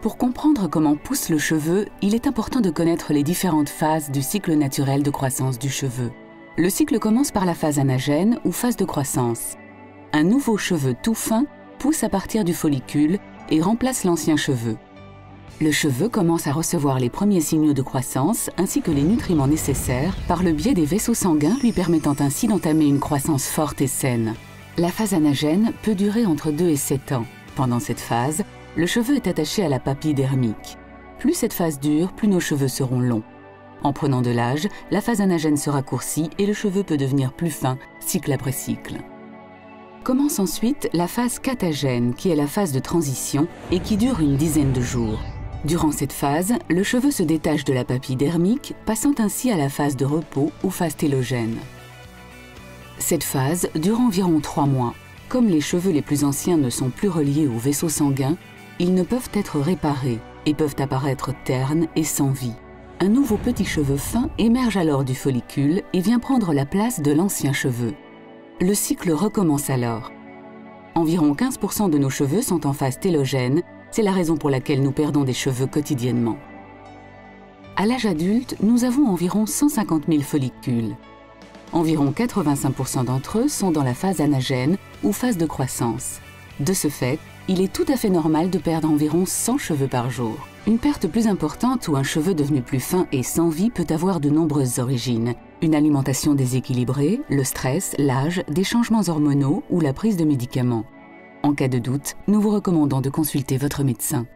Pour comprendre comment pousse le cheveu, il est important de connaître les différentes phases du cycle naturel de croissance du cheveu. Le cycle commence par la phase anagène ou phase de croissance. Un nouveau cheveu tout fin pousse à partir du follicule et remplace l'ancien cheveu. Le cheveu commence à recevoir les premiers signaux de croissance ainsi que les nutriments nécessaires par le biais des vaisseaux sanguins lui permettant ainsi d'entamer une croissance forte et saine. La phase anagène peut durer entre 2 et 7 ans. Pendant cette phase, le cheveu est attaché à la papille dermique. Plus cette phase dure, plus nos cheveux seront longs. En prenant de l'âge, la phase anagène se raccourcit et le cheveu peut devenir plus fin, cycle après cycle. Commence ensuite la phase catagène, qui est la phase de transition et qui dure une dizaine de jours. Durant cette phase, le cheveu se détache de la papille dermique, passant ainsi à la phase de repos ou phase télogène. Cette phase dure environ 3 mois. Comme les cheveux les plus anciens ne sont plus reliés aux vaisseaux sanguins, ils ne peuvent être réparés et peuvent apparaître ternes et sans vie. Un nouveau petit cheveu fin émerge alors du follicule et vient prendre la place de l'ancien cheveu. Le cycle recommence alors. Environ 15% de nos cheveux sont en phase télogène, c'est la raison pour laquelle nous perdons des cheveux quotidiennement. À l'âge adulte, nous avons environ 150 000 follicules. Environ 85% d'entre eux sont dans la phase anagène ou phase de croissance. De ce fait, il est tout à fait normal de perdre environ 100 cheveux par jour. Une perte plus importante ou un cheveu devenu plus fin et sans vie peut avoir de nombreuses origines. Une alimentation déséquilibrée, le stress, l'âge, des changements hormonaux ou la prise de médicaments. En cas de doute, nous vous recommandons de consulter votre médecin.